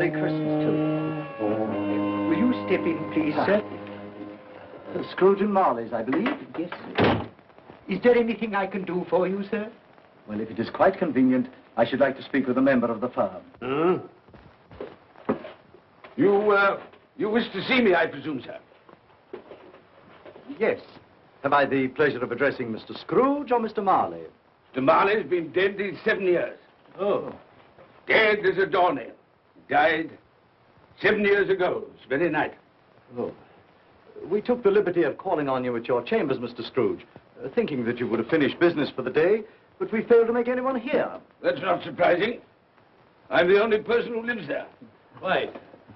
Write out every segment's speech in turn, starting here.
Merry Christmas to you. Will you step in, please, sir? Scrooge and Marley's, I believe. Yes, sir. Is there anything I can do for you, sir? Well, if it is quite convenient, I should like to speak with a member of the firm. You wish to see me, I presume, sir? Yes. Have I the pleasure of addressing Mr. Scrooge or Mr. Marley? Mr. Marley's been dead these 7 years. Oh. Dead as a doornail. Died 7 years ago, this very night. Oh. We took the liberty of calling on you at your chambers, Mr. Scrooge, thinking that you would have finished business for the day, but we failed to make anyone here. That's not surprising. I'm the only person who lives there. Right.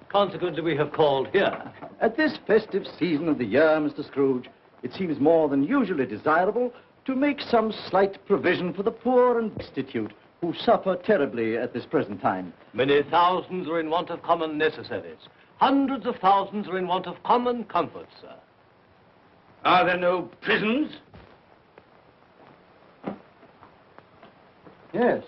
Consequently, we have called here. At this festive season of the year, Mr. Scrooge, it seems more than usually desirable to make some slight provision for the poor and destitute who suffer terribly at this present time. Many thousands are in want of common necessaries. Hundreds of thousands are in want of common comforts, sir. Are there no prisons? Yes,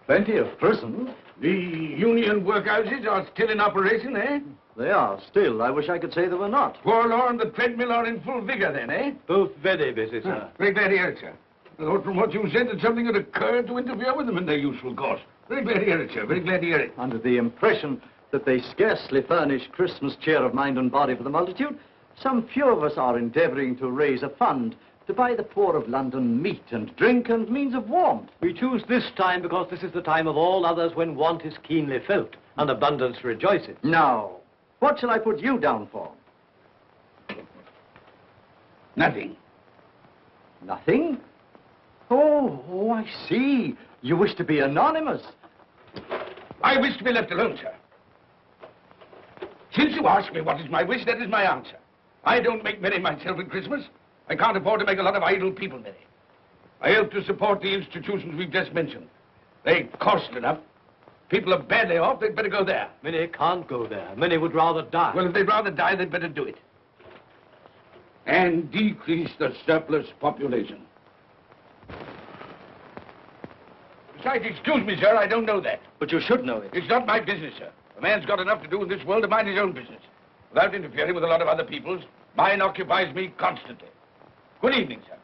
plenty of prisons. The union workhouses are still in operation, eh? They are still. I wish I could say they were not. Poor Law and the treadmill are in full vigor then, eh? Both very busy, sir. Very glad to hear it, sir. I thought from what you said that something had occurred to interfere with them in their useful course. Very glad to hear it, sir. Very glad to hear it. Under the impression that they scarcely furnish Christmas cheer of mind and body for the multitude, some few of us are endeavoring to raise a fund to buy the poor of London meat and drink and means of warmth. We choose this time because this is the time of all others when want is keenly felt and abundance rejoices. Now, what shall I put you down for? Nothing. Nothing? Oh, I see. You wish to be anonymous. I wish to be left alone, sir. Since you ask me what is my wish, that is my answer. I don't make merry myself at Christmas. I can't afford to make a lot of idle people merry. I help to support the institutions we've just mentioned. They cost enough. People are badly off, they'd better go there. Many can't go there. Many would rather die. Well, if they'd rather die, they'd better do it. And decrease the surplus population. Besides, excuse me, sir, I don't know that. But you should know it. It's not my business, sir. A man's got enough to do in this world to mind his own business. Without interfering with a lot of other people's, mine occupies me constantly. Good evening, sir.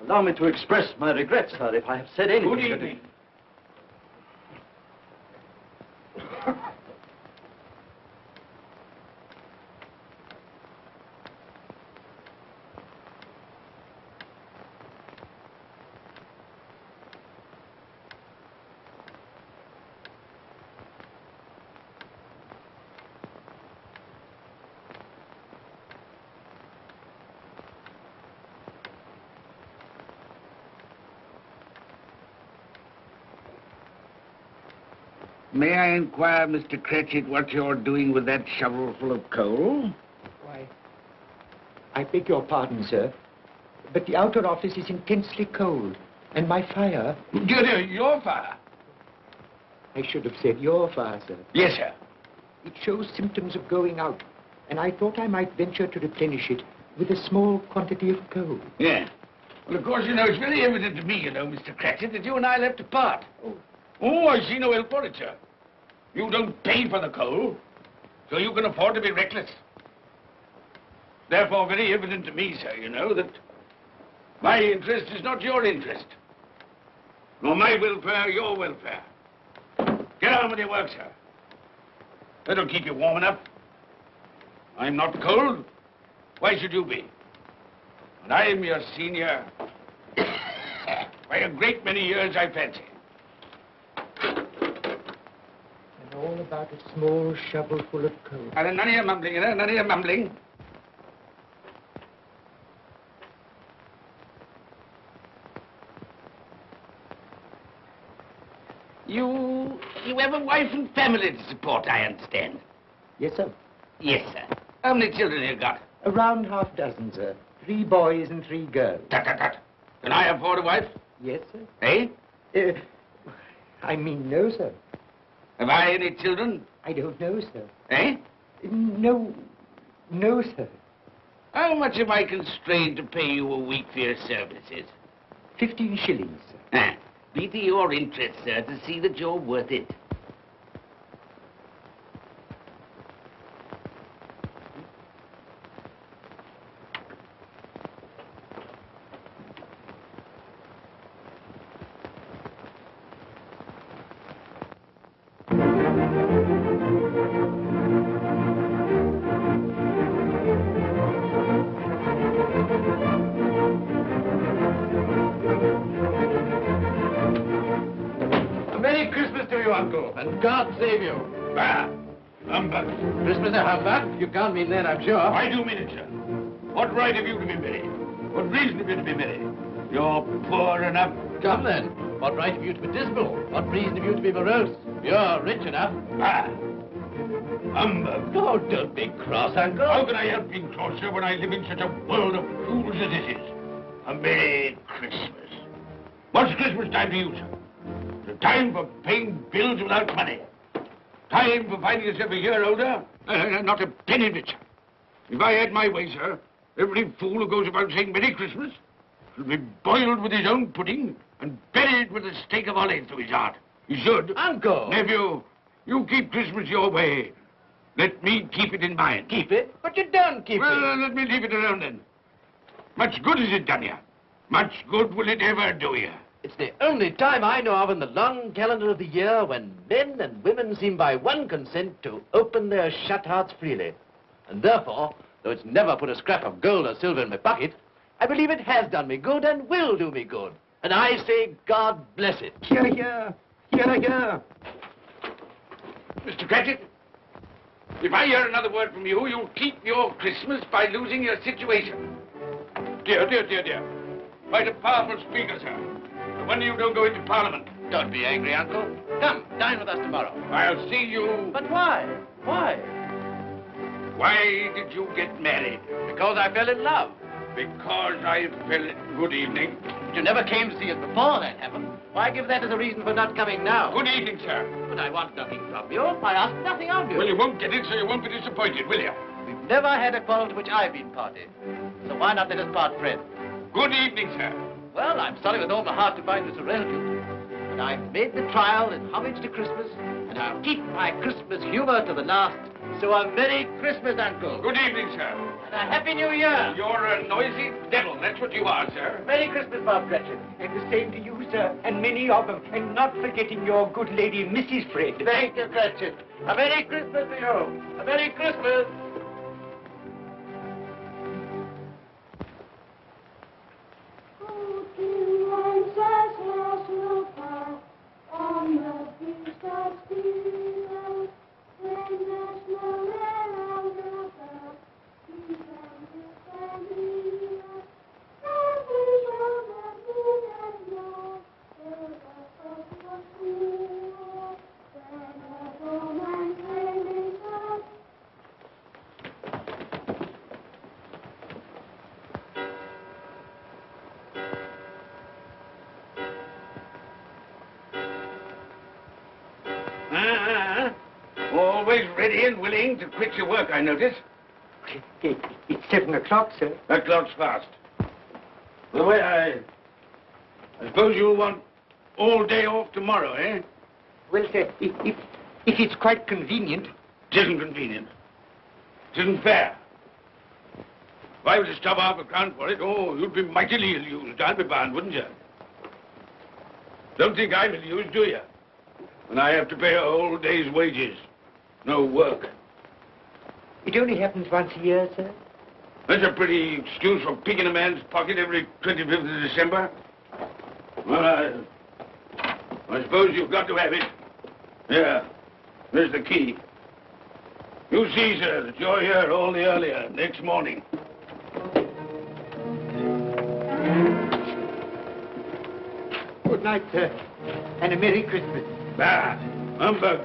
Allow me to express my regrets, sir, if I have said anything. Good evening. May I inquire, Mr. Cratchit, what you're doing with that shovel full of coal? Why, I beg your pardon, sir, but the outer office is intensely cold, and my fire... Your fire? I should have said your fire, sir. Yes, sir. It shows symptoms of going out, and I thought I might venture to replenish it with a small quantity of coal. Yeah. Well, of course, you know, it's very evident to me, you know, Mr. Cratchit, that you and I left apart. Oh, I see no help for it, sir. You don't pay for the coal, so you can afford to be reckless. Therefore, very evident to me, sir, you know, that my interest is not your interest. Nor my welfare, your welfare. Get on with your work, sir. That'll keep you warm enough. I'm not cold. Why should you be? And I'm your senior by a great many years, I fancy. All about a small shovel full of coal. None of your mumbling, you know, none of your mumbling. You have a wife and family to support, I understand. Yes, sir. Yes, sir. How many children have you got? Around half dozen, sir. 3 boys and 3 girls. Tut, tut, tut. Can I afford a wife? Yes, sir. Eh? I mean, no, sir. Have I any children? I don't know, sir. Eh? No, sir. How much am I constrained to pay you a week for your services? 15 shillings, sir. Be to your interest, sir, to see that you're worth it. Merry Christmas to you, Uncle, and God save you. Ah, humbug. Christmas a humbug? You can't mean that, I'm sure. I do mean it, sir. What right have you to be merry? What reason have you to be merry? You're poor enough. Come then. What right have you to be dismal? What reason have you to be morose? You're rich enough. Ah, humbug. Oh, don't be cross, Uncle. How can I help being cross, sir, when I live in such a world of fools as this is? A Merry Christmas. What's Christmas time to you, sir? It's a time for paying bills without money. Time for finding yourself a year older. Not a penny of it, sir. If I had my way, sir, every fool who goes about saying Merry Christmas should be boiled with his own pudding and buried with a stake of olive through his heart. He should. Uncle! Nephew, you keep Christmas your way. Let me keep it in mine. Keep it? But you don't keep Well, it. let me leave it alone then. Much good has it done you? Much good will it ever do you? It's the only time I know of in the long calendar of the year when men and women seem by one consent to open their shut hearts freely. And therefore, though it's never put a scrap of gold or silver in my pocket, I believe it has done me good and will do me good. And I say, God bless it. Hear, hear. Hear, hear. Mr. Cratchit, if I hear another word from you, you'll keep your Christmas by losing your situation. Dear, dear, dear, dear. Quite a powerful speaker, sir. No wonder you don't go into Parliament. Don't be angry, Uncle. Come, dine with us tomorrow. I'll see you... But why? Why? Why did you get married? Because I fell in love. Because I fell... Good evening. But you never came to see us before that happened. Why give that as a reason for not coming now? Good evening, sir. But I want nothing from you. I ask nothing of you. Well, you won't get it, so you won't be disappointed, will you? We've never had a quarrel to which I've been party. So why not let us part friends? Good evening, sir. Well, I'm sorry with all my heart to find this a relative. But I've made the trial in homage to Christmas, and I'll keep my Christmas humor to the last. So a Merry Christmas, Uncle. Good evening, sir. And a Happy New Year. You're a noisy devil, that's what you are, sir. Merry Christmas, Bob Cratchit. And the same to you, sir, and many of them. And not forgetting your good lady, Mrs. Fred. Thank you, Cratchit. A Merry Christmas to you. A Merry Christmas. Always ready and willing to quit your work, I notice. It's 7 o'clock, sir. That clock's fast. The way I suppose you'll want all day off tomorrow, eh? Well, sir, if it's quite convenient. It isn't convenient. It isn't fair. If I were to stop half a crown for it, oh, you'd be mightily ill-used, I'll be bound, wouldn't you? Don't think I'm ill-used, do you? When I have to pay a whole day's wages. No work. It only happens once a year, sir. That's a pretty excuse for picking a man's pocket every 25th of December. Well, I suppose you've got to have it. Yeah, there's the key. You see, sir, that you're here all the earlier next morning. Good night, sir, and a Merry Christmas. Bah, humbug.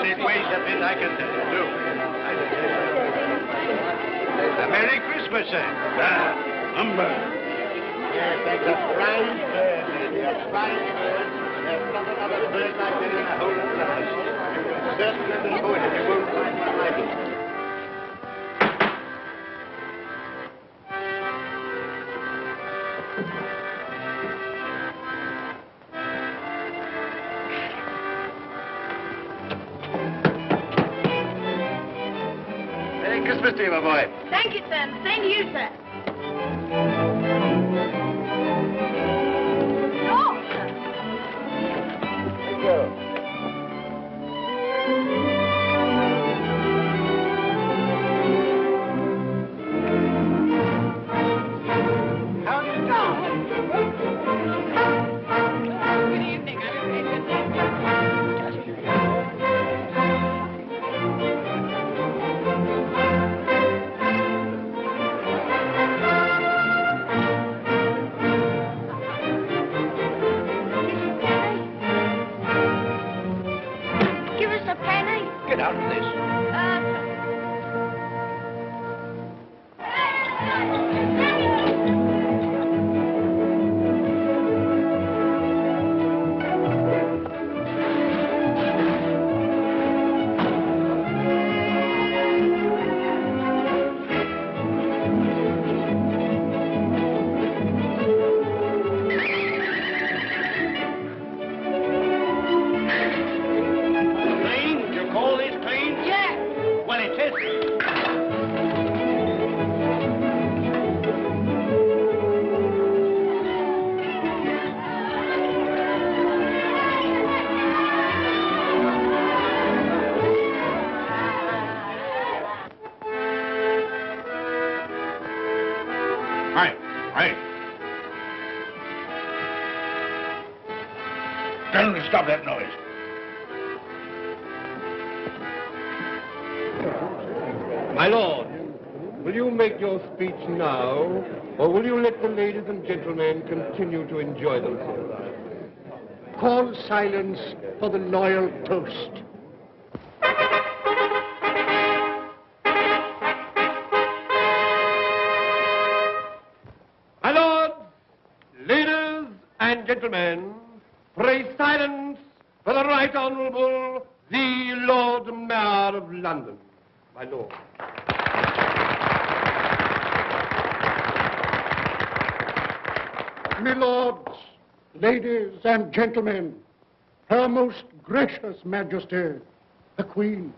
it weighs a bit, I can tell you, too. A Merry Christmas, sir. Humbug. Yes, that's a fine bird, Andy, a fine bird. There's not another bird like that in the whole of the house. You will certainly be good if you won't find one like it. Merry Christmas to you, my boy. Thank you, sir. Same to you, sir. Oh, sir. Thank you. How do you do? Good evening. Give us a penny. Get out of this. Clean? You call this clean? Yeah. Well, it is. Right, right. Tell them to stop that noise. My lord, will you make your speech now, or will you let the ladies and gentlemen continue to enjoy themselves? Call silence for the loyal toast. My lords, ladies and gentlemen, pray silence for the Right Honourable the Lord Mayor of London. My lord. My lords, ladies and gentlemen, Her Most Gracious Majesty, the Queen.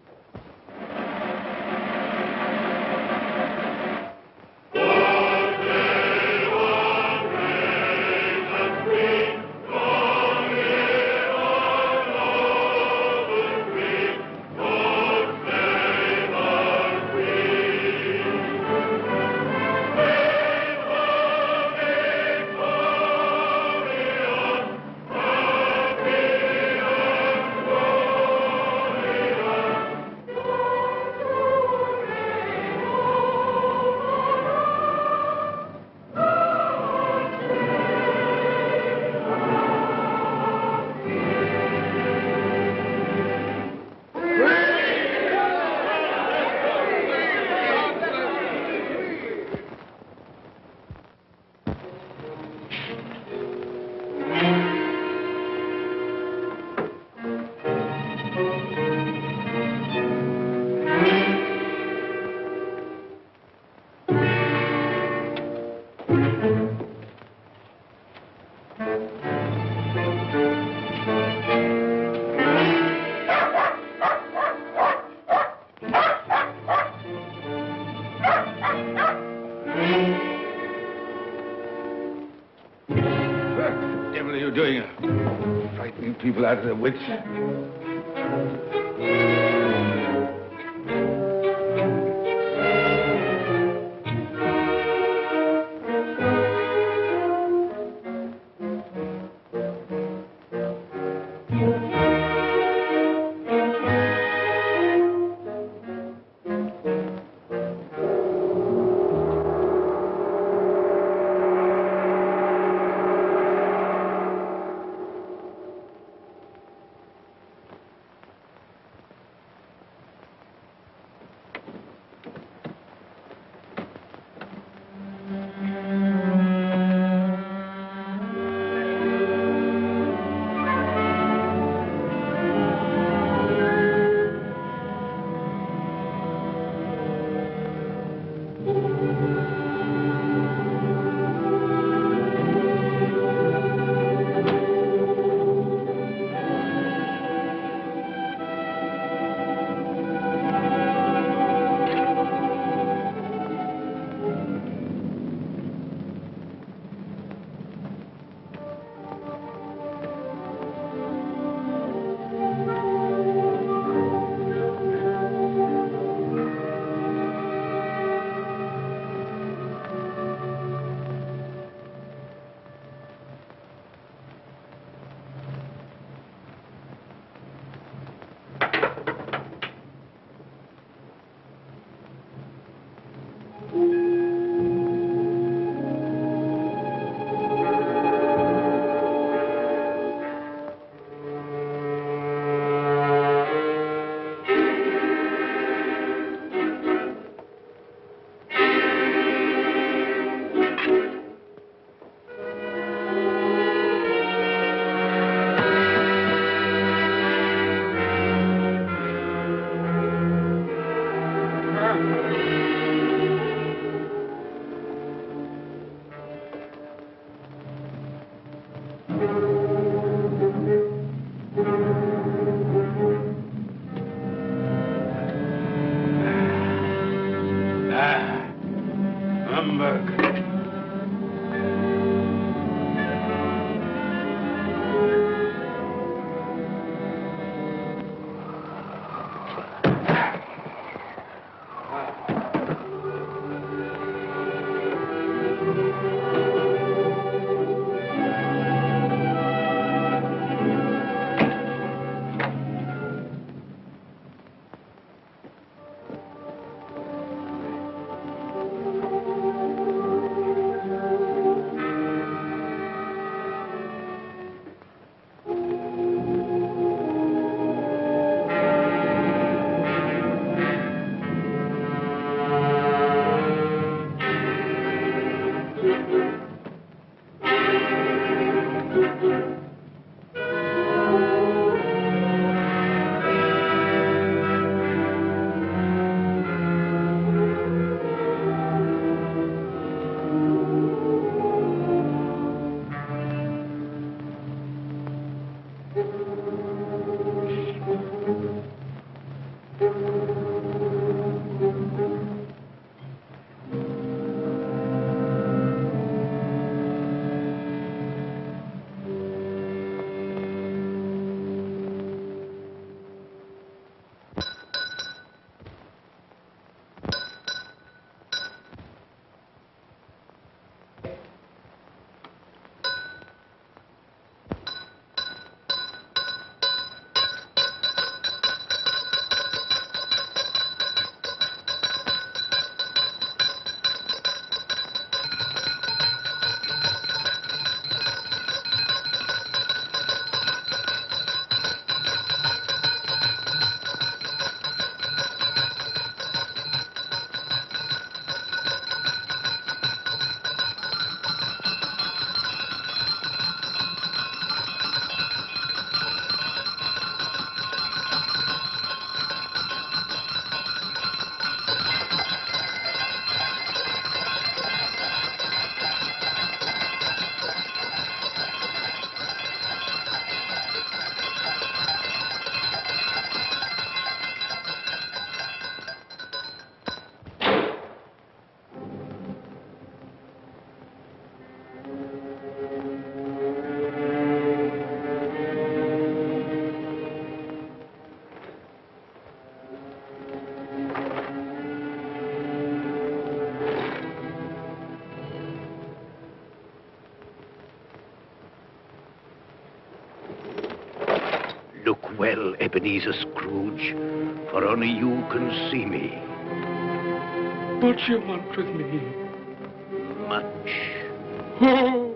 What the devil are you doing? Frightening people out of their wits. Nuremberg. Look well, Ebenezer Scrooge, for only you can see me. What do you want with me? Much. Oh,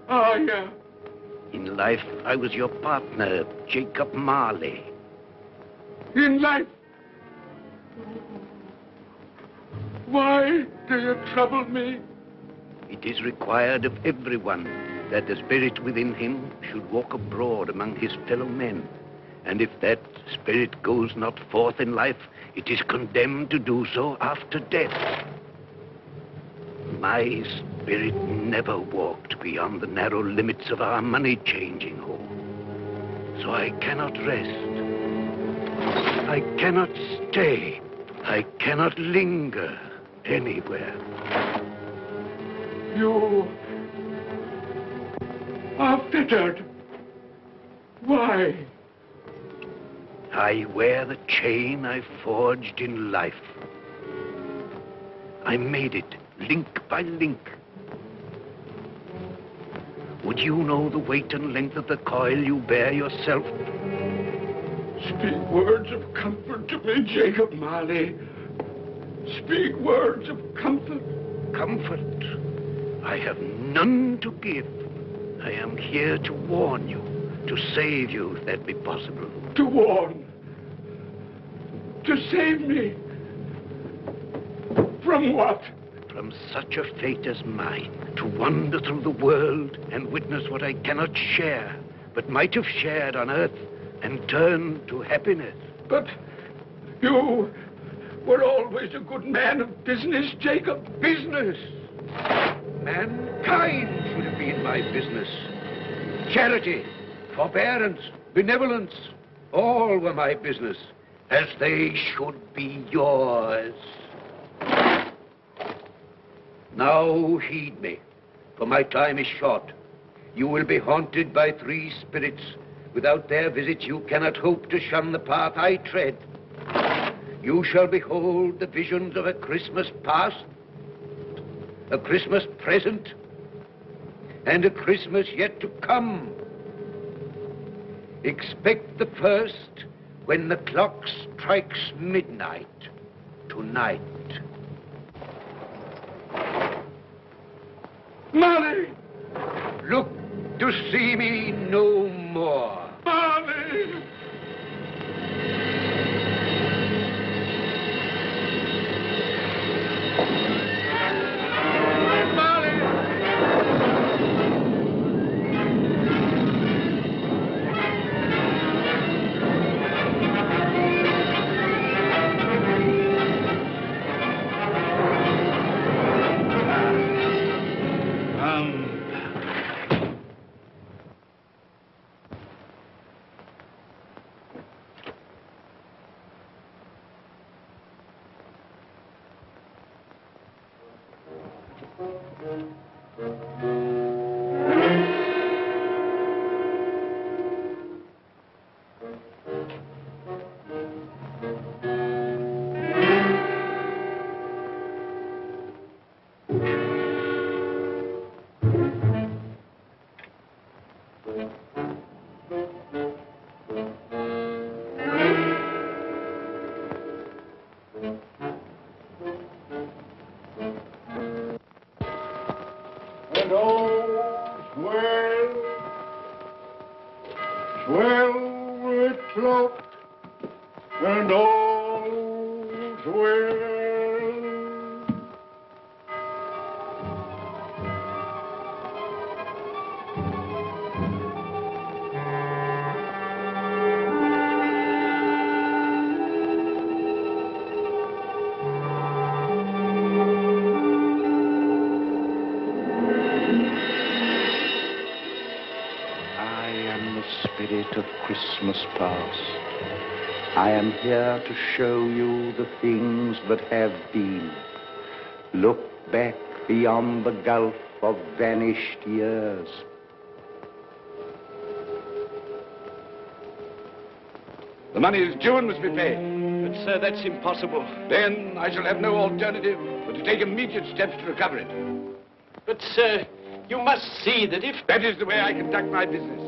yeah. In life, I was your partner, Jacob Marley. In life? Why do you trouble me? It is required of everyone that the spirit within him should walk abroad among his fellow men. And if that spirit goes not forth in life, it is condemned to do so after death. My spirit never walked beyond the narrow limits of our money-changing hall. So I cannot rest. I cannot stay. I cannot linger anywhere. You are fettered. Why? I wear the chain I forged in life. I made it link by link. Would you know the weight and length of the coil you bear yourself? Speak words of comfort to me, Jacob Marley. Speak words of comfort. Comfort? I have none to give. I am here to warn you, to save you, if that be possible. To warn? To save me? From what? From such a fate as mine, to wander through the world and witness what I cannot share, but might have shared on earth and turn to happiness. But you were always a good man of business, Jacob. Business? Mankind should have been my business. Charity, forbearance, benevolence, all were my business, as they should be yours. Now heed me, for my time is short. You will be haunted by 3 spirits. Without their visits, you cannot hope to shun the path I tread. You shall behold the visions of a Christmas past, a Christmas present, and a Christmas yet to come. Expect the first when the clock strikes midnight tonight. Molly! Look to see me no more. Molly! And all's well, well with cloak, and all's well. Spirit of Christmas past. I am here to show you the things that have been. Look back beyond the gulf of vanished years. The money is due and must be paid. But, sir, that's impossible. Then I shall have no alternative but to take immediate steps to recover it. But, sir, you must see that if... That is the way I conduct my business.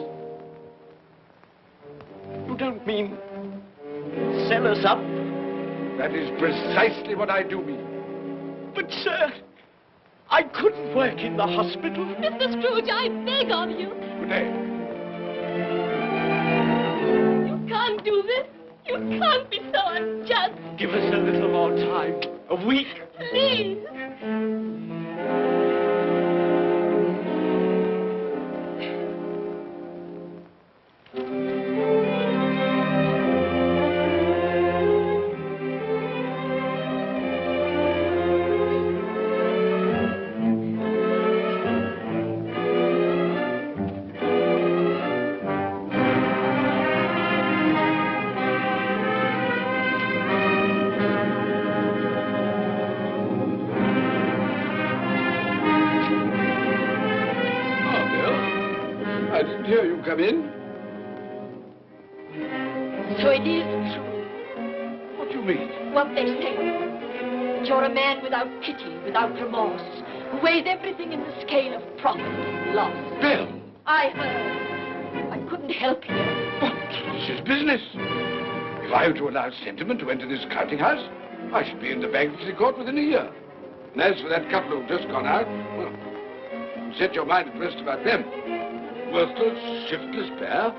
You don't mean sell us up? That is precisely what I do mean. But, sir, I couldn't work in the hospital. Mr. Scrooge, I beg of you. Good day. You can't do this. You can't be so unjust. Give us a little more time. A week. Please. I didn't hear you come in. So it is true, What do you mean? what they say. That you're a man without pity, without remorse, who weighs everything in the scale of profit and loss. Bill! I heard. I couldn't help hearing. But this is business. If I were to allow sentiment to enter this counting house, I should be in the bankruptcy court within a year. And as for that couple who've just gone out, well, set your mind at rest about them. Worthless, shiftless pair.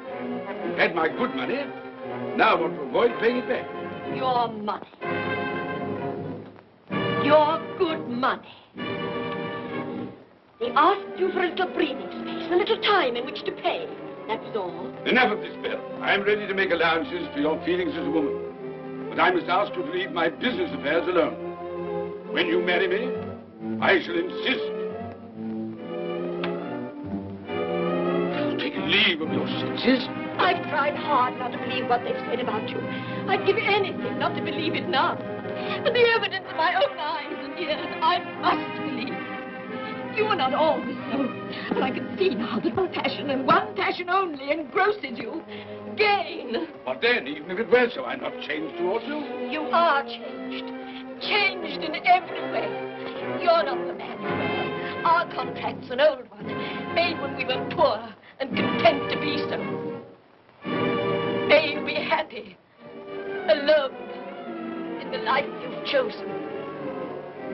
Had my good money. Now want to avoid paying it back. Your money. Your good money. They asked you for a little breathing space, a little time in which to pay. That was all. Enough of this, Bill. I am ready to make allowances for your feelings as a woman. But I must ask you to leave my business affairs alone. When you marry me, I shall insist. Take leave of your senses. I've tried hard not to believe what they've said about you. I'd give anything not to believe it now. But the evidence of my own eyes and ears, I must believe. You are not always so. But I can see now that one passion and one passion only engrosses you. Gain. But then, even if it were so, I'm not changed towards you. You are changed. Changed in every way. You're not the man you were. Our contract's an old one, made when we were poor and content to be so. May you be happy, alone, in the life you've chosen.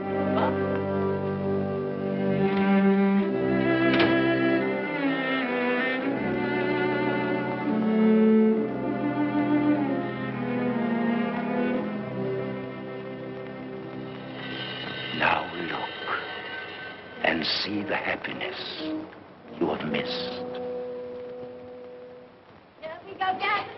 Goodbye. Now look and see the happiness you have missed. Here we go, Gavin.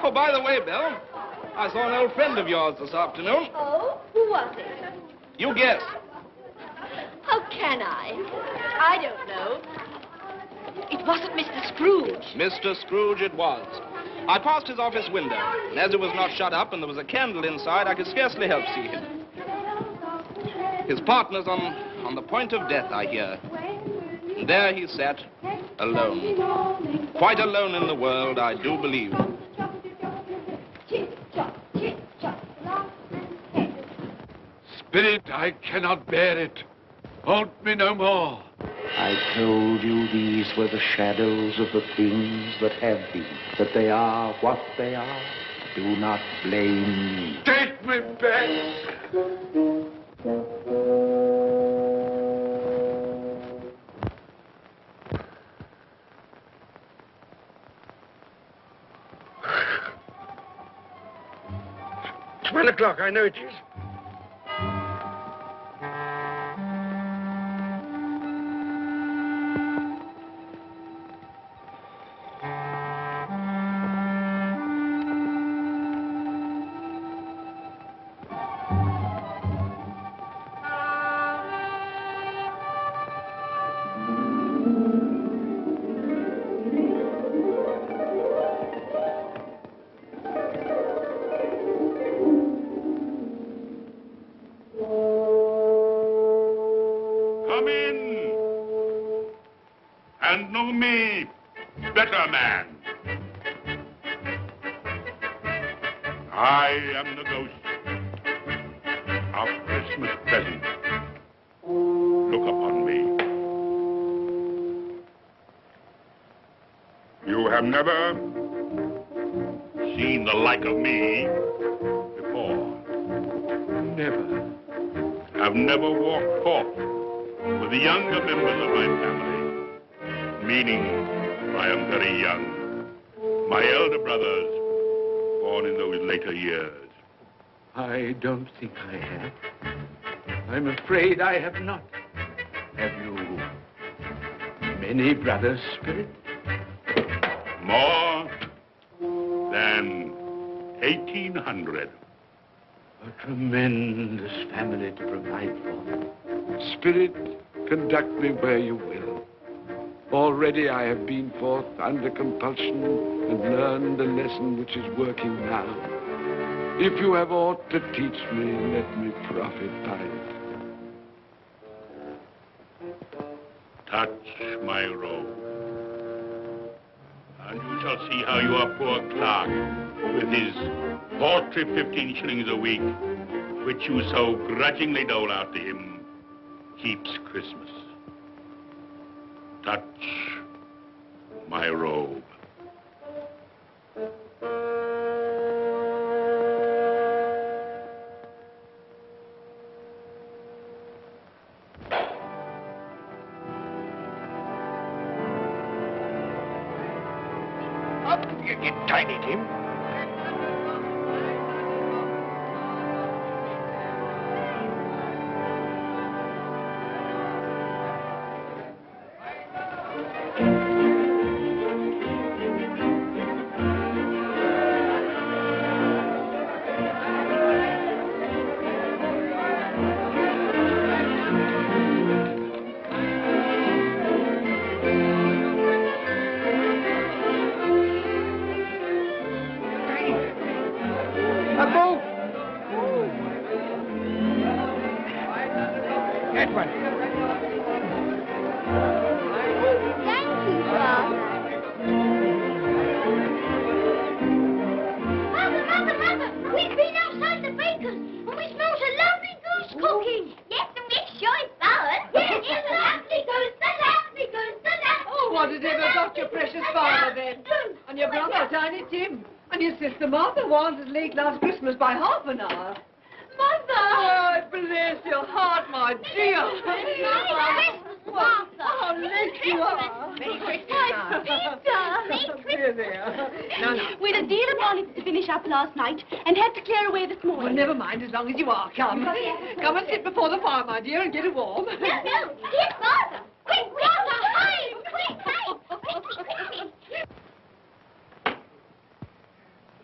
Oh, by the way, Bill, I saw an old friend of yours this afternoon. Oh, who was it? You guess. How can I? I don't know. It wasn't Mr. Scrooge. Mr. Scrooge it was. I passed his office window, and as it was not shut up and there was a candle inside, I could scarcely help see him. His partner's on the point of death, I hear. And there he sat, alone. Quite alone in the world, I do believe. Spirit, I cannot bear it. Haunt me no more. I told you these were the shadows of the things that have been, that they are what they are. Do not blame me. Take me back. $12 I know it is. Come in and know me, better man. I am the ghost of Christmas present. Look upon me. You have never seen the like of me before. Never. Have never walked forth with the younger members of my family, meaning I am very young. My elder brothers, born in those later years. I don't think I have. I'm afraid I have not. Have you many brothers, Spirit? More than 1,800. A tremendous family to provide for. Spirit, conduct me where you will. Already I have been forth under compulsion and learned the lesson which is working now. If you have aught to teach me, let me profit by it. Touch my robe, and you shall see how your poor clerk, with his paltry 15 shillings a week, which you so grudgingly dole out to him, keeps Christmas. Touch my robe. Tiny Tim. Late last Christmas by half an hour. Mother! Oh, bless your heart, my dear. Merry Christmas, Martha. How late you are. Merry Christmas, Peter. No. We'd a deal of bonnets to finish up last night and had to clear away this morning. Well, never mind, as long as you are. Come. Come and sit before the fire, my dear, and get it warm. No. Here's Martha. Quick, Martha, hide. Quick.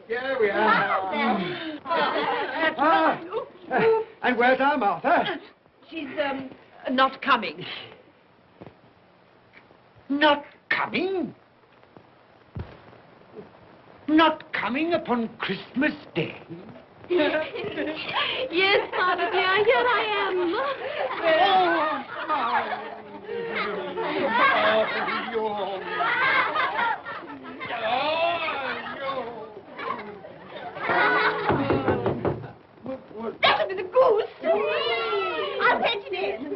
Here we are. And where's our Martha? She's, not coming. Not coming? Not coming upon Christmas Day? Yes, Father dear, here I That'll be the goose. I'll fetch it in.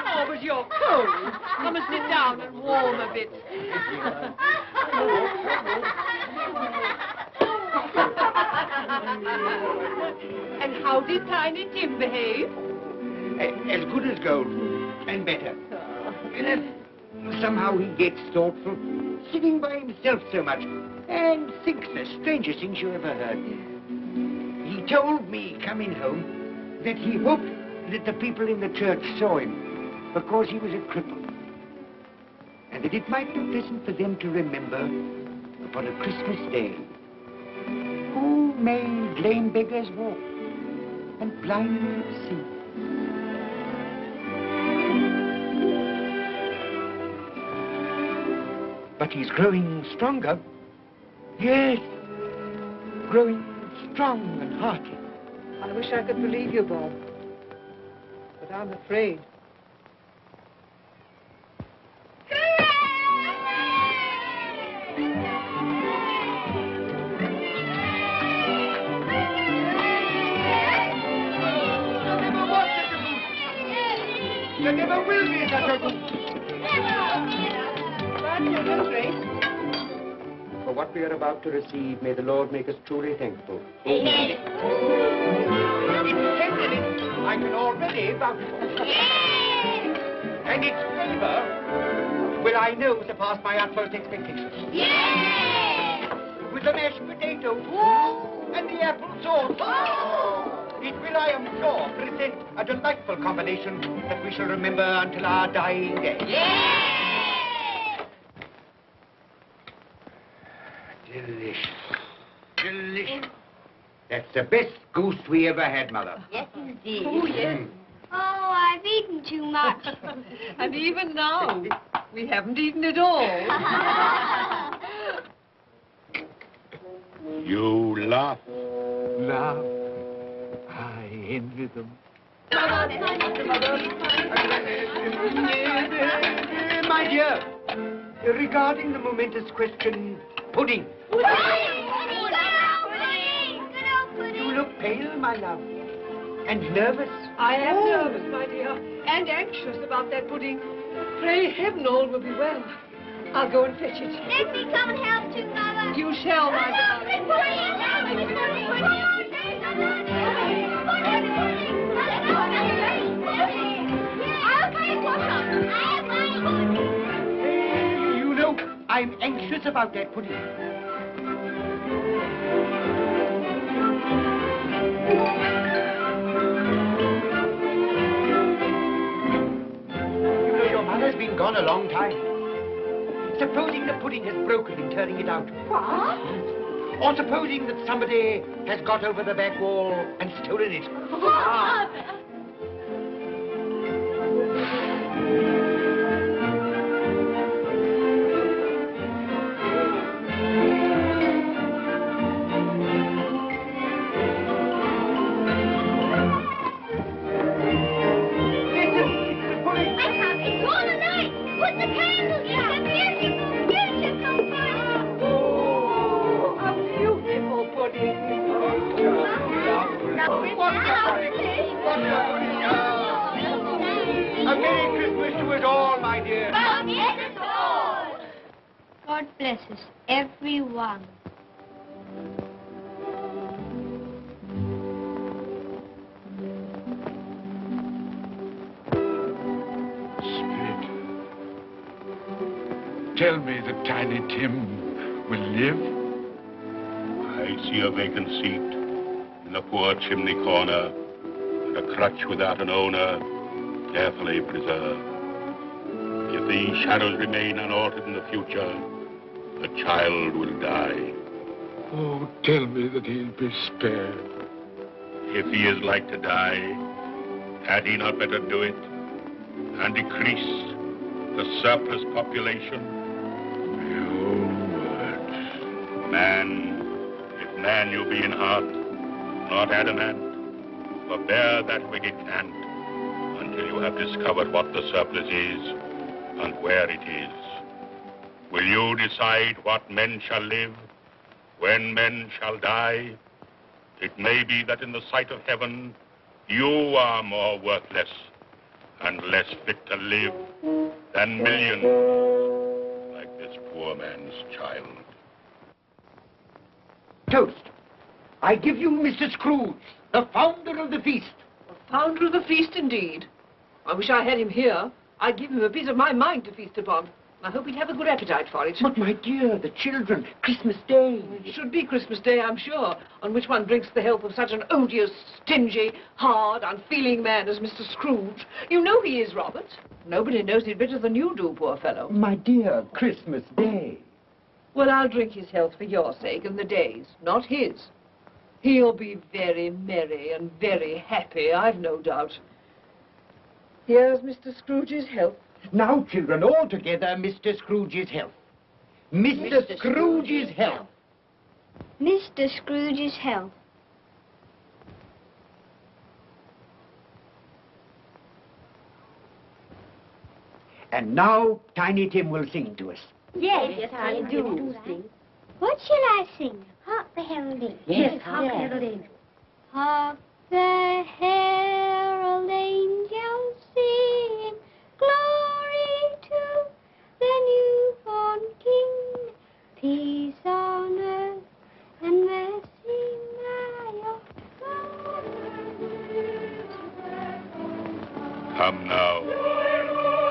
Oh, but you're cold. Come and sit down and warm a bit. And how did Tiny Tim behave? As good as gold, and better. Somehow he gets thoughtful, sitting by himself so much, and thinks the strangest things you ever heard. He told me, coming home, that he hoped that the people in the church saw him, because he was a cripple, and that it might be pleasant for them to remember, upon a Christmas day, who made lame beggars walk, and blind men see. But he's growing stronger. Yes, growing strong and hearty. I wish I could believe you, Bob. But I'm afraid. There never will be such a goose. For what we are about to receive, may the Lord make us truly thankful. Amen. Its tenderness I can already vouch for. And its flavor will I know surpass my utmost expectations. With the mashed potato and the apple sauce, it will, I am sure, present a delightful combination that we shall remember until our dying day. Delicious. Delicious. That's the best goose we ever had, Mother. Yes, indeed. Oh, yes. Oh, I've eaten too much. And even now, we haven't eaten it all. You laugh. Laugh. I envy them. My dear, regarding the momentous question, pudding. You look pale, my love, and nervous. I am nervous, my dear, and anxious about that pudding. Pray heaven all will be well. I'll go and fetch it. Let me come and help too, Mother. You shall, my darling. You know, I'm anxious about that pudding. You know, your mother's been gone a long time. Supposing the pudding has broken in turning it out. What? Or supposing that somebody has got over the back wall and stolen it. Father! A Merry Christmas to us all, my dear. God bless us, everyone. Spirit, tell me that Tiny Tim will live. I see a vacant seat in the poor chimney corner, and a crutch without an owner, carefully preserved. If these shadows remain unaltered in the future, the child will die. Oh, tell me that he'll be spared. If he is like to die, had he not better do it and decrease the surplus population? Your words. Man, if man you be in heart, not adamant, forbear that wicked cant until you have discovered what the surplus is and where it is. Will you decide what men shall live, when men shall die? It may be that in the sight of heaven, you are more worthless and less fit to live than millions like this poor man's child. Toast. I give you Mr. Scrooge, the founder of the feast. The founder of the feast, indeed. I wish I had him here. I'd give him a piece of my mind to feast upon. I hope he'd have a good appetite for it. But, my dear, the children, Christmas Day. It should be Christmas Day, I'm sure, on which one drinks the health of such an odious, stingy, hard, unfeeling man as Mr. Scrooge. You know he is, Robert. Nobody knows it better than you do, poor fellow. My dear, Christmas Day. Well, I'll drink his health for your sake and the day's, not his. He'll be very merry and very happy, I've no doubt. Here's Mr. Scrooge's health. Now, children, all together, Mr. Scrooge's health. Mr. Scrooge's health. Mr. Scrooge's health. And now, Tiny Tim will sing to us. Yes, I do sing. What shall I sing? Hark the heralding. Yes, hark the heralding. Hark the herald angels sing, glory to the newborn King, peace on earth and mercy nigh of God. Come now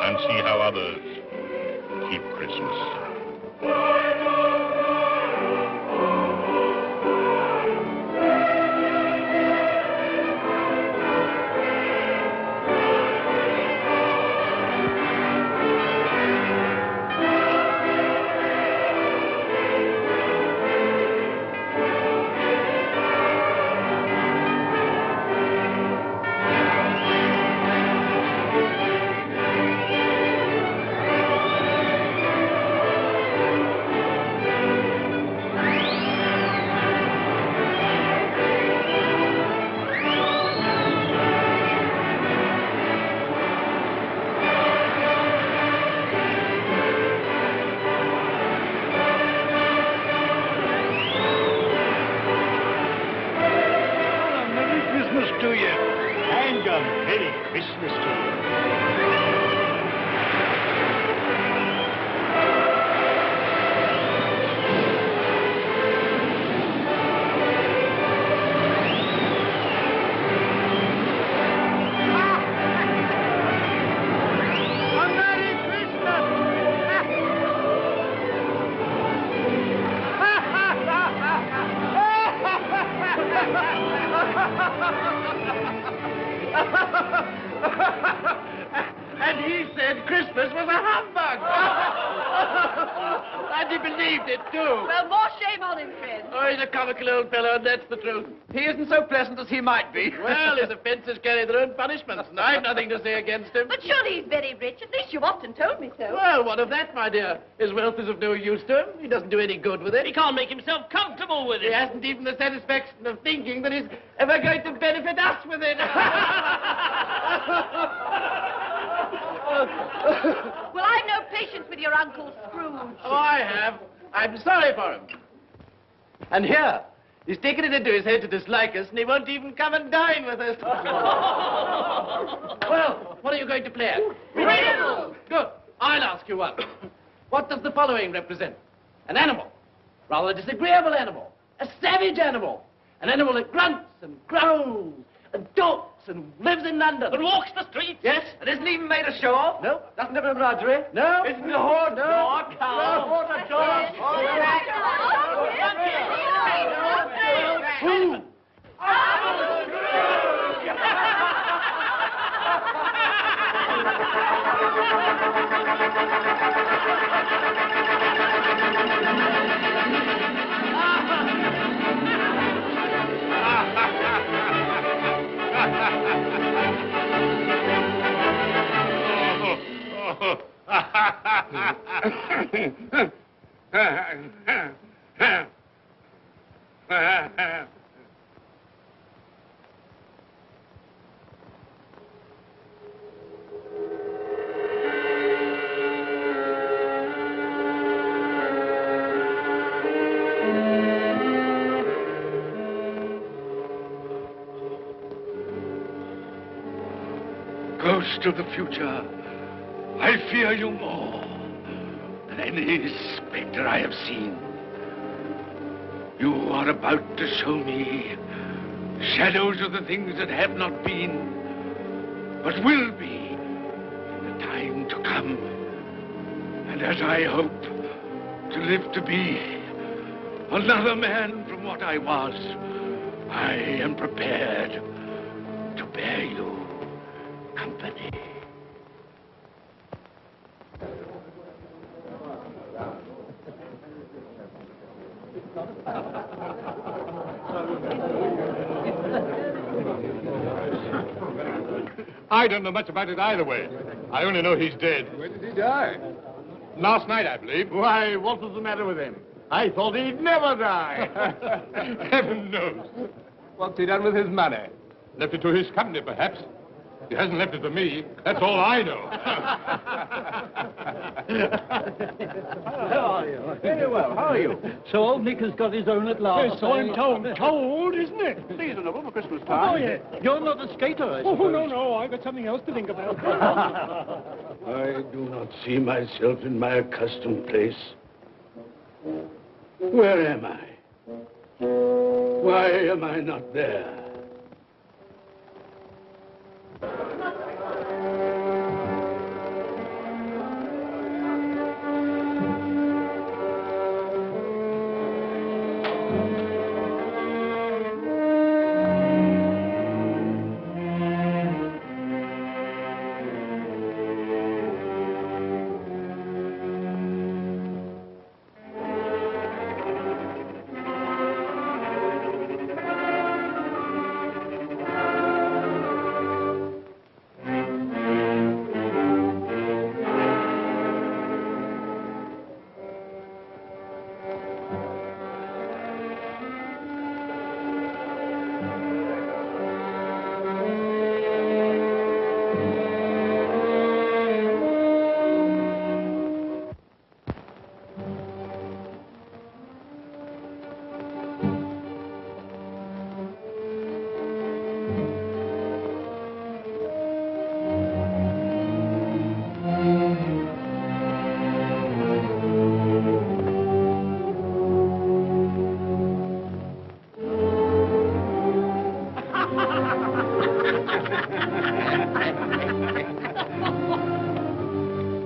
and see how others keep Christmas. And he believed it, too. Well, more shame on him, friend. Oh, he's a comical old fellow, and that's the truth. He isn't so pleasant as he might be. Well, his offences carry their own punishments, and I've nothing to say against him. But surely he's very rich. At least you've often told me so. Well, what of that, my dear? His wealth is of no use to him. He doesn't do any good with it. He can't make himself comfortable with He it. hasn't even the satisfaction of thinking that he's ever going to benefit us with it. Well, I've no patience with your Uncle Scrooge. Oh, I have. I'm sorry for him. And here, he's taken it into his head to dislike us, and he won't even come and dine with us. Well, what are you going to play at? Riddles! Good. I'll ask you one. What does the following represent? An animal. Rather a disagreeable animal. A savage animal. An animal that grunts and growls and talks and lives in London. And walks the streets. Yes. And isn't even made a show of? No. Doesn't have a menagerie? No. Isn't a horse? No. Not cow. No, not George. Who? Ghost of the future, I fear you more than any spectre I have seen. You are about to show me shadows of the things that have not been, but will be in the time to come. And as I hope to live to be another man from what I was, I am prepared to bear you company. I don't know much about it either way. I only know he's dead. When did he die? Last night, I believe. Why, what was the matter with him? I thought he'd never die. Heaven knows. What's he done with his money? Left it to his company, perhaps. He hasn't left it to me. That's all I know. How are you? Very well. How are you? So old Nick has got his own at last. Yes, so I'm told. Told, isn't it? Seasonable for Christmas time. Oh, yeah. You're not a skater, I Oh, suppose. no, I've got something else to think about. I do not see myself in my accustomed place. Where am I? Why am I not there?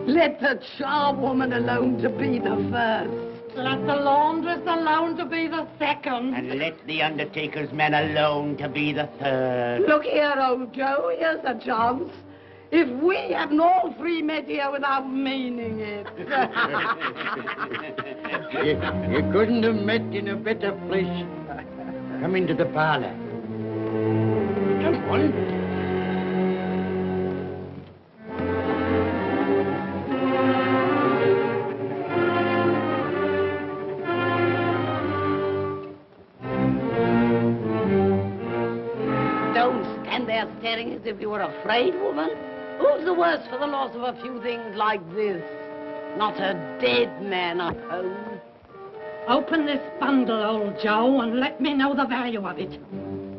Let the charwoman alone to be the first. Let the laundress alone to be the second. And let the undertaker's man alone to be the third. Look here, old Joe, here's a chance. If we haven't all three met here without meaning it. You couldn't have met in a better place. Come into the parlor. Come on. Don't stand there staring as if you were afraid, woman. Who's the worse for the loss of a few things like this? Not a dead man, I suppose. Open this bundle, old Joe, and let me know the value of it.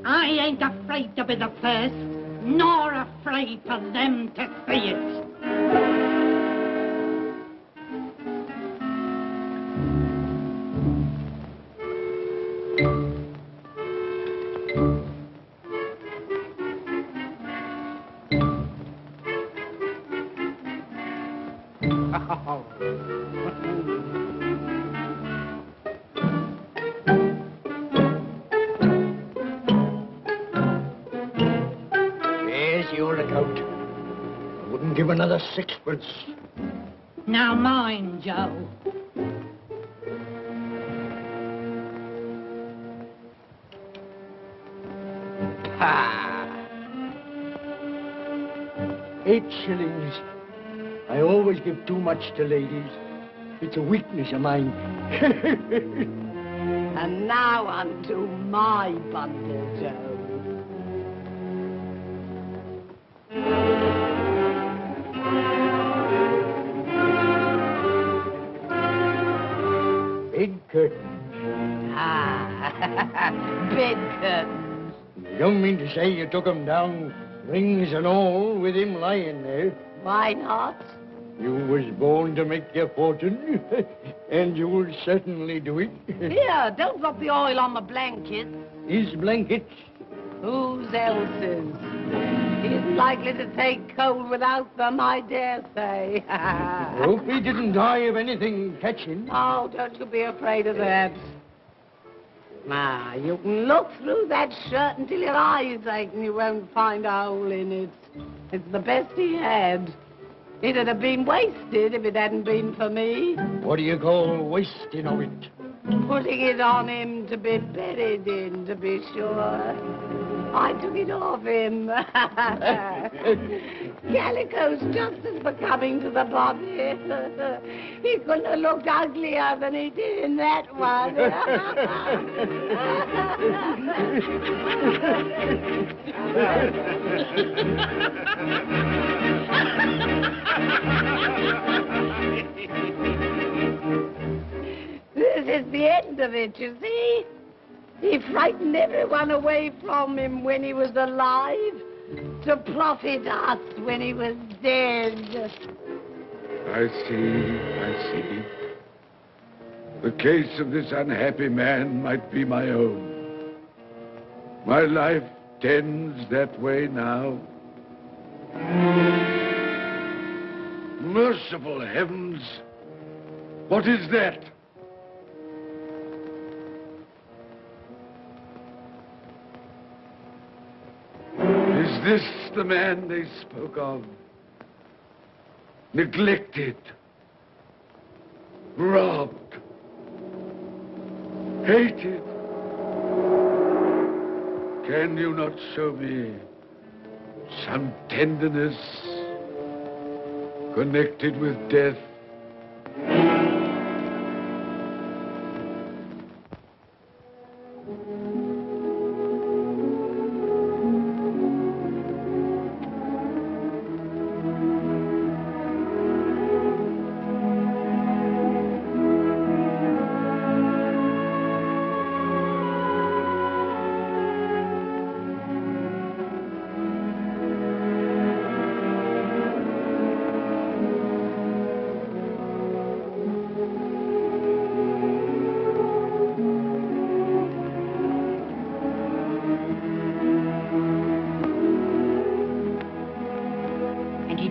I ain't afraid to be the first, nor afraid for them to see it. There's your account. I wouldn't give another sixpence. Now mind, Joe. Ah. 8 shillings. I always give too much to ladies. It's a weakness of mine. And now unto my bundle, Joe. Big curtains. Ah, bed curtains. You don't mean to say you took 'em down, rings and all, with him lying there? Why not? You was born to make your fortune, and you'll certainly do it. Here, don't drop the oil on the blankets. His blankets? Whose else's? He isn't likely to take cold without them, I dare say. Hope he didn't die of anything catching. Oh, don't you be afraid of that. Now, you can look through that shirt until your eyes ache and you won't find a hole in it. It's the best he had. It'd have been wasted if it hadn't been for me. What do you call wasting of it? Putting it on him to be buried in, to be sure. I took it off him. Calico's just as becoming to the body. He couldn't have looked uglier than he did in that one. This is the end of it, you see. He frightened everyone away from him when he was alive, to profit us when he was dead. I see. The case of this unhappy man might be my own. My life tends that way now. Merciful heavens! What is that? Is this the man they spoke of? Neglected, robbed, hated. Can you not show me some tenderness connected with death?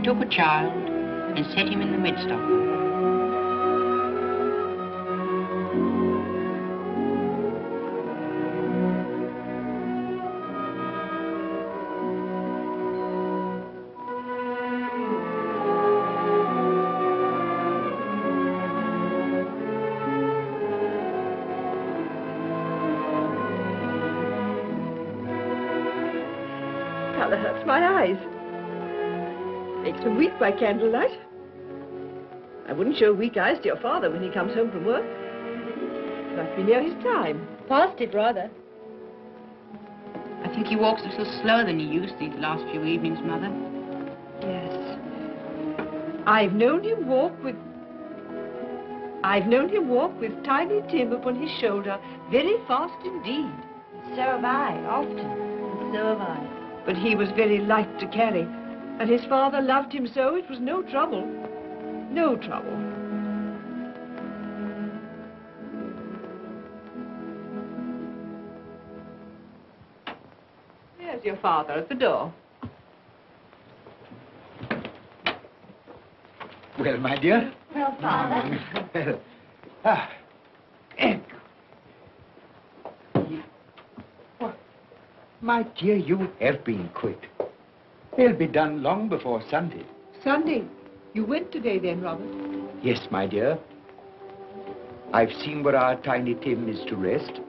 Took a child and set him in the midst of them. rather hurts my eyes. Makes me weak by candlelight. I wouldn't show weak eyes to your father when he comes home from work. Must be near his time. Past it, rather. I think he walks a little slower than he used these last few evenings, Mother. Yes. I've known him walk with Tiny Tim upon his shoulder very fast indeed. So have I, often. And so have I. But he was very light to carry, and his father loved him so it was no trouble. No trouble. There's your father at the door. Well, my dear. Well, Father. Ah. My dear, you have been quick. They'll be done long before Sunday. Sunday. You went today then, Robert? Yes, my dear. I've seen where our Tiny Tim is to rest.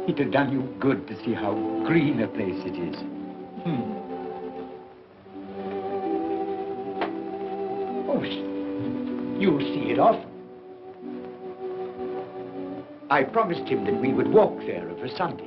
It'd have done you good to see how green a place it is. Oh, you'll see it often. I promised him that we would walk there of a Sunday.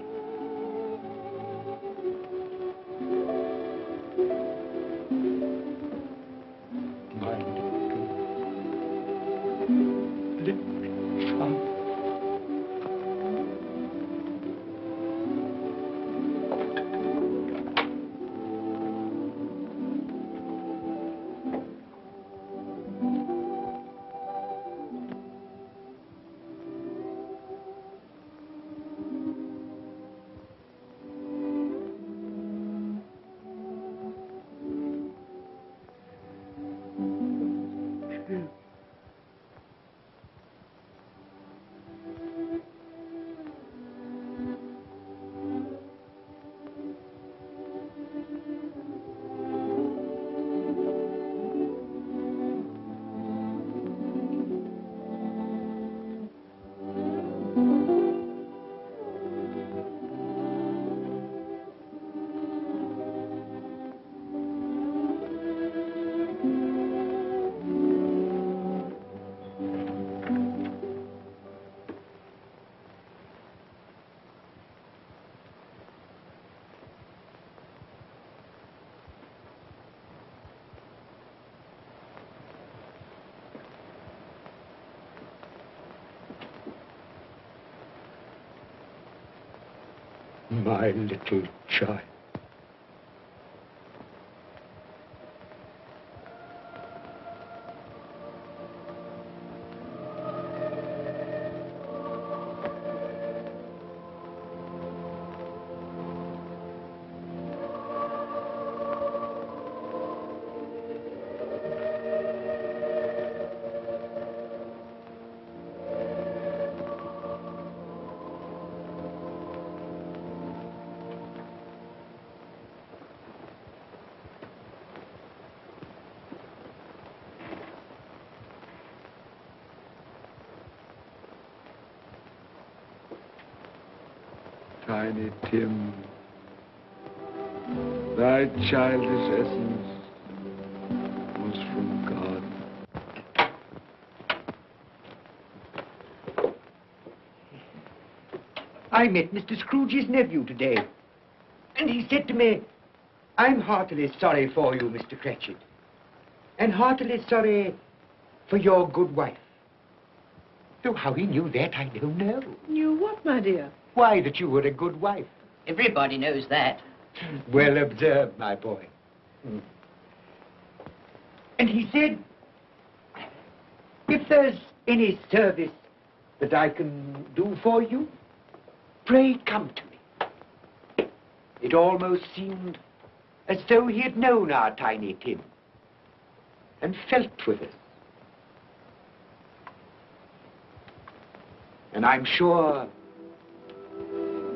My little child. Tiny Tim, thy childish essence was from God. I met Mr. Scrooge's nephew today, and he said to me, "I'm heartily sorry for you, Mr. Cratchit, and heartily sorry for your good wife." Though how he knew that, I don't know. Knew what, my dear? Why, that you were a good wife. Everybody knows that. Well observed, my boy. And he said, if there's any service that I can do for you, pray come to me. It almost seemed as though he had known our Tiny Tim and felt with us. And I'm sure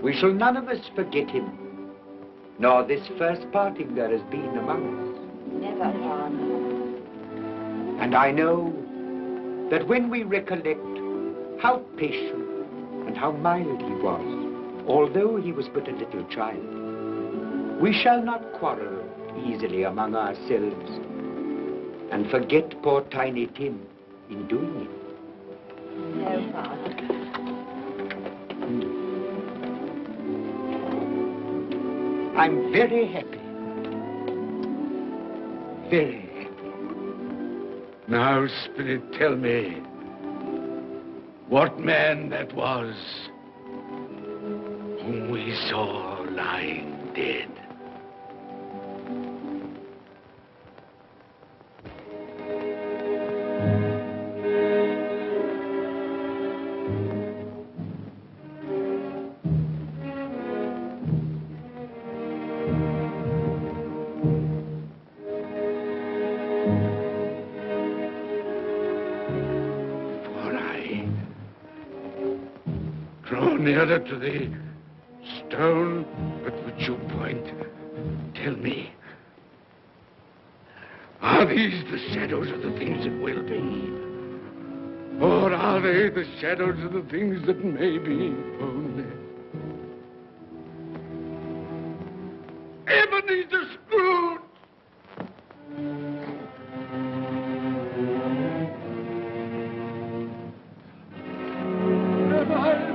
we shall none of us forget him, nor this first parting there has been among us. Never, Father. And I know that when we recollect how patient and how mild he was, although he was but a little child, We shall not quarrel easily among ourselves and forget poor Tiny Tim in doing it. No, Father. I'm very happy. Very happy. Now, Spirit, tell me what man that was whom we saw lying dead. Nearer to the stone at which you point, tell me, are these the shadows of the things that will be? Or are they the shadows of the things that may be only? Ebenezer Scrooge!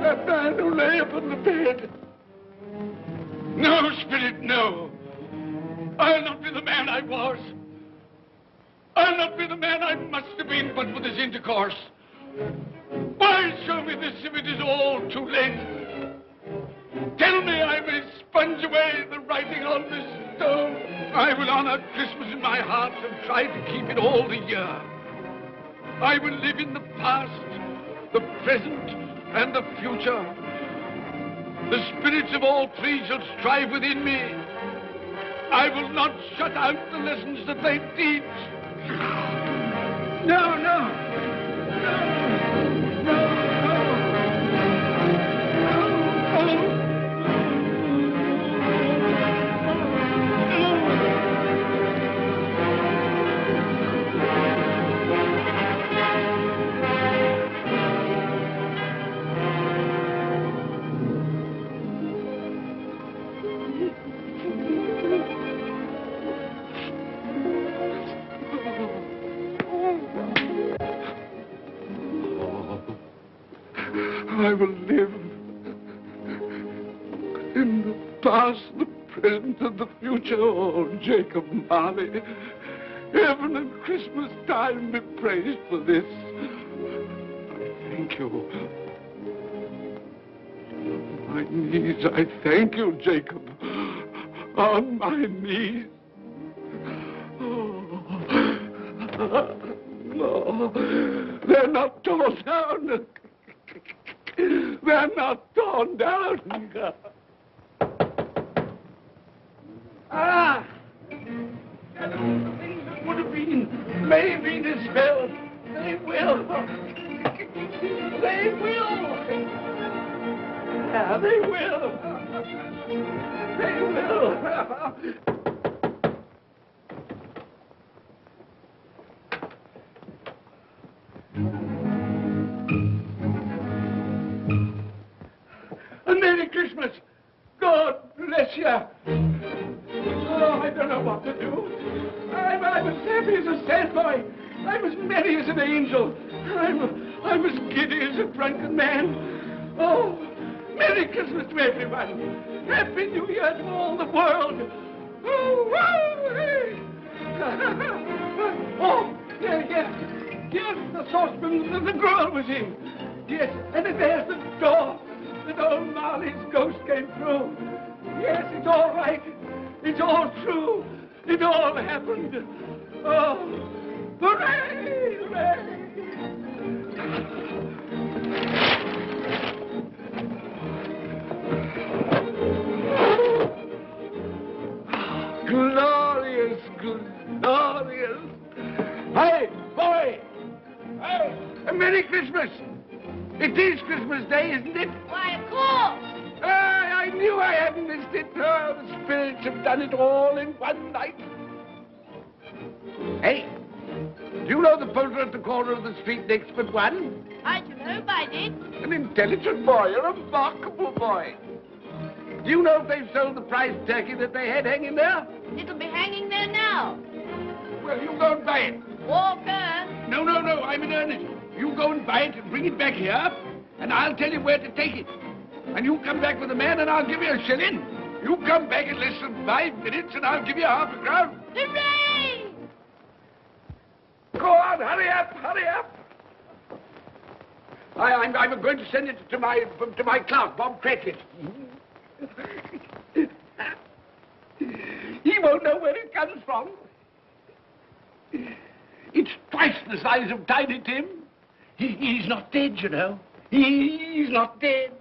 That man who lay upon the bed. No, Spirit, no. I'll not be the man I was. I'll not be the man I must have been but for this intercourse. Why show me this if it is all too late? Tell me I may sponge away the writing on this stone. I will honor Christmas in my heart and try to keep it all the year. I will live in the past, the present, and the future. The spirits of all three shall strive within me. I will not shut out the lessons that they teach. No, no. No, no, no. I will live in the past, the present, and the future. Oh, Jacob Marley, heaven and Christmas time be praised for this. I thank you. On my knees, I thank you, Jacob. On my knees. Oh, no, they're not torn down. They're not torn down. Ah! Things that would have been may have been as well. They will. They will. Yeah, they will. They will. Merry Christmas! God bless you! Oh, I don't know what to do. I'm as happy as a sandboy. I'm as merry as an angel. I'm as giddy as a drunken man. Oh, Merry Christmas to everyone. Happy New Year to all the world. Oh, hey. Oh, yes, the saucepan that the girl was in. Yes, and there's the door that old Marley's ghost came through. Yes, it's all right. It's all true. It all happened. Oh, hooray, hooray. Glorious, glorious. Hey, boy! Hey, a Merry Christmas! It is Christmas Day, isn't it? Why, of course! I knew I hadn't missed it. Oh, the spirits have done it all in one night. Hey, do you know the poulterer at the corner of the street next but one? I should hope I did. An intelligent boy, a remarkable boy. Do you know if they've sold the prize turkey that they had hanging there? It'll be hanging there now. Well, you go and buy it. Walker. No, I'm in earnest. You go and buy it and bring it back here, and I'll tell you where to take it. And you come back with the man, and I'll give you a shilling. You come back in less than 5 minutes, and I'll give you half a crown. Hooray! Go on, hurry up. I'm going to send it to my clerk, Bob Cratchit. He won't know where it comes from. It's twice the size of Tiny Tim. He's not dead, you know. He's not dead.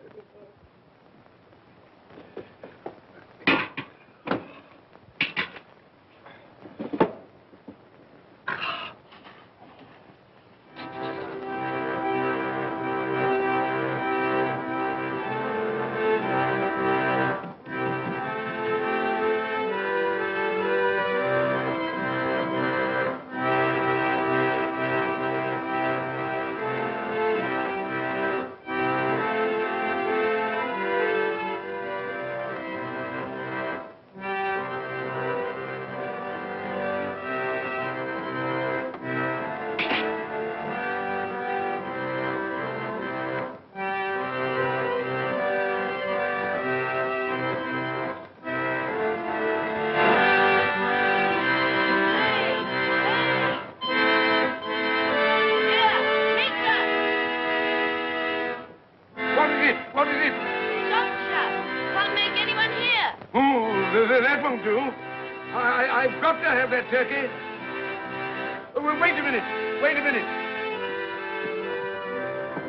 That won't do. I've got to have that turkey. Well, wait a minute.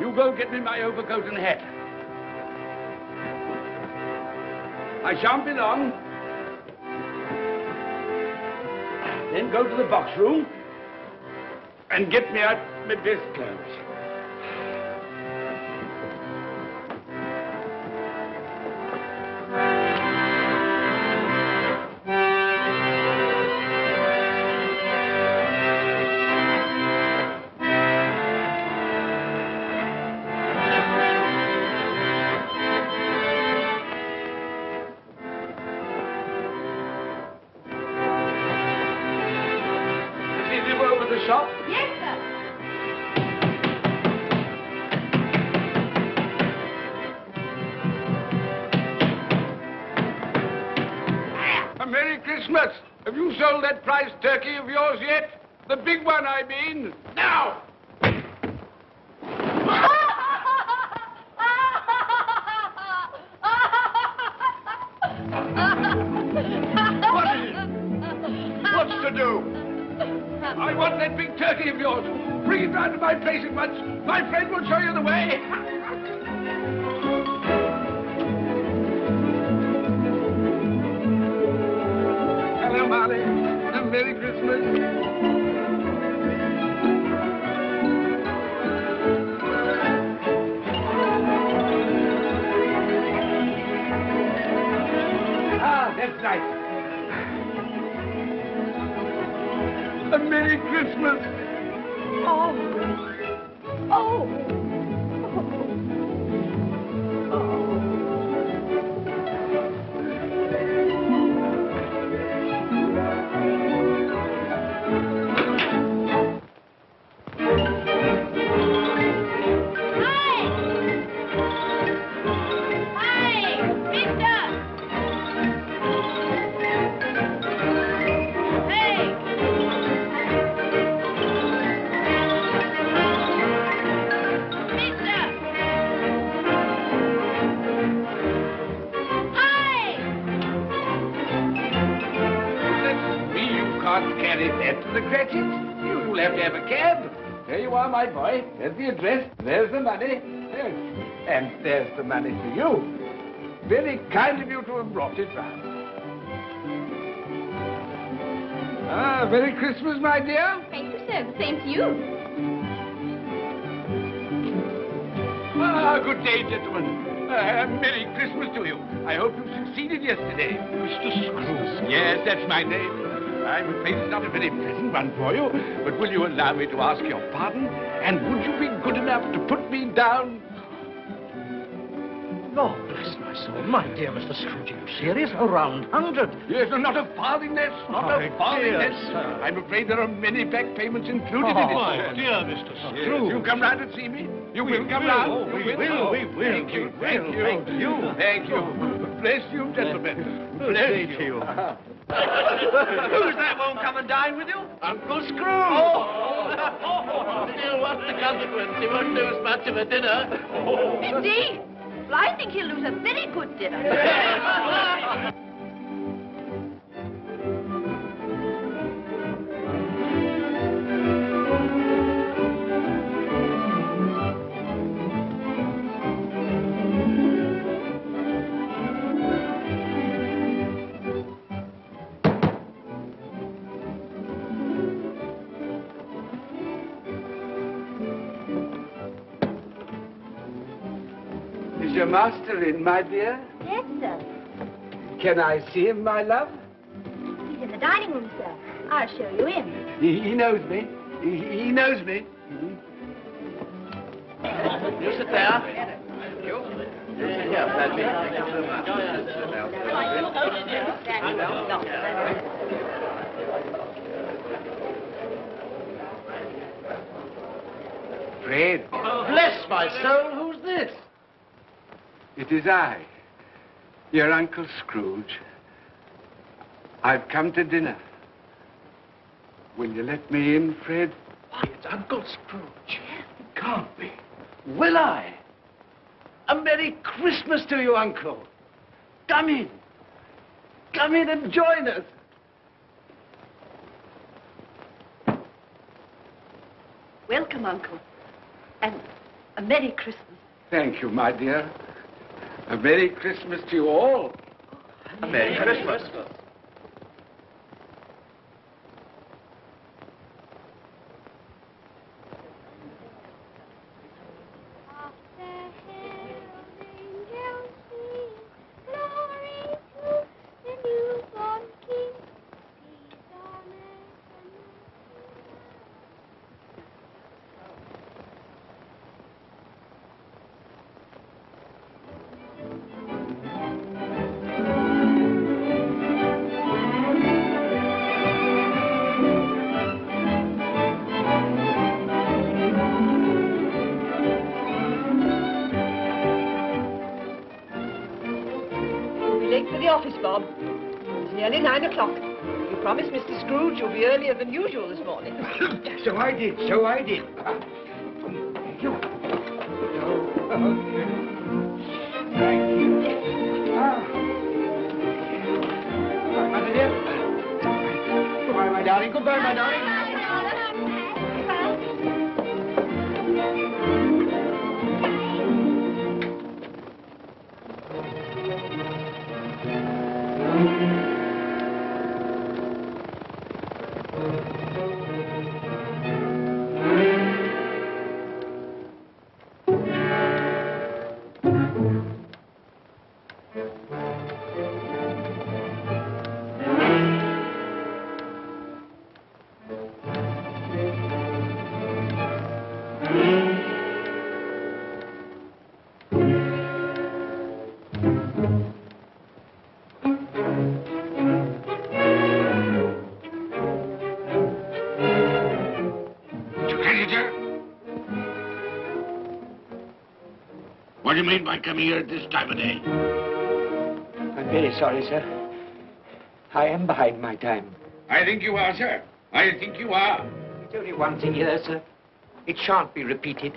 You go get me my overcoat and hat. I shan't be long. Then go to the box room and get me out my best clothes. Shop? Yes, sir. A Merry Christmas. Have you sold that prize turkey of yours yet? The big one, I mean. Now! What is it? What's to do? I want that big turkey of yours. Bring it round to my place at once. My friend will show you the way. Hello, Molly. And Merry Christmas. That's nice. A Merry Christmas. Oh. Carry that to the Cratchits. You'll have to have a cab. There you are, my boy. There's the address. There's the money. Yes. And there's the money for you. Very kind of you to have brought it round. Merry Christmas, my dear. Thank you, sir. The same to you. Good day, gentlemen. Merry Christmas to you. I hope you succeeded yesterday. Mr. Scrooge. Yes, that's my name. I'm afraid it's not a very pleasant one for you, but will you allow me to ask your pardon? And would you be good enough to put me down? Lord bless my soul. My dear Mr. Scrooge, are you serious? A round 100. Yes, not a farthing less, not My a farthing dear less. sir. I'm afraid there are many back payments included in it. My sir. dear Mr. Yes, Scrooge. you come round and see me. You will come will. round. Oh, we will. We will. Thank you. Thank you. Thank you. Thank you. Bless you, gentlemen. Bless you. Who's that won't come and dine with you? Uncle Scrooge. Oh. Still, what's the consequence? He won't lose much of a dinner. Indeed. Well, I think he'll lose a very good dinner. Is your master in, my dear? Yes, sir. Can I see him, my love? He's in the dining room, sir. I'll show you in. He knows me. He knows me. You sit there. Thank you. You sit here, Paddy. Thank you so much. Fred. Bless my soul, who's this? It is I, your Uncle Scrooge. I've come to dinner. Will you let me in, Fred? Why, it's Uncle Scrooge. It can't be. Will I? A Merry Christmas to you, Uncle. Come in. Come in and join us. Welcome, Uncle. And a Merry Christmas. Thank you, my dear. A Merry Christmas to you all. A Merry Christmas. Late for the office, Bob. It's nearly 9 o'clock. You promised Mr. Scrooge you'll be earlier than usual this morning. So I did. So I did. Thank you. Thank you. My dear. Goodbye, my darling. Goodbye, my darling. What do you mean by coming here at this time of day? I'm very sorry, sir. I am behind my time. I think you are, sir. I think you are. There's only one thing here, sir. It shan't be repeated.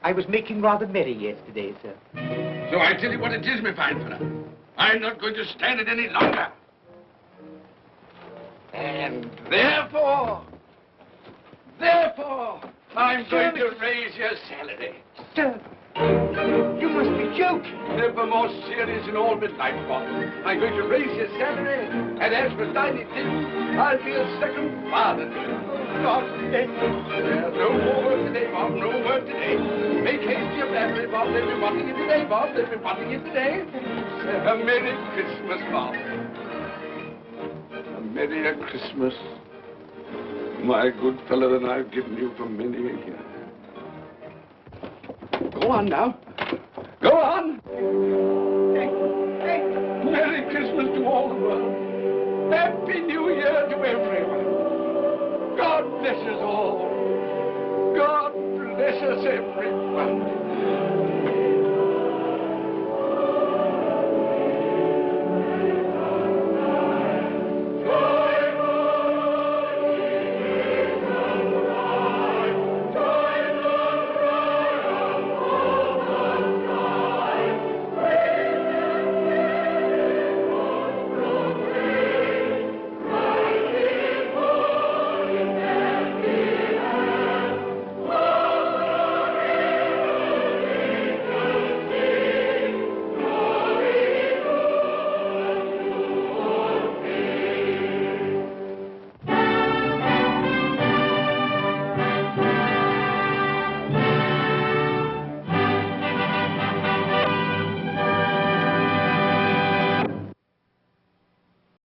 I was making rather merry yesterday, sir. So I tell you what it is, my fine fellow. I'm not going to stand it any longer. And therefore, I'm going to raise your salary. Sir, you must be joking. Never more serious in all my life, Bob. I'm going to raise your salary, and as for tiny things, I'll be a second father to you. God bless you. No more work today, Bob. No work today. Make haste to your family, Bob. They'll be wanting you today, Bob. They'll be wanting you today. A Merry Christmas, Bob. A Merry Christmas. My good fellow and I've given you for many a year. Go on now. Go on. Merry Christmas to all the world. Happy New Year to everyone. God bless us all. God bless us everyone.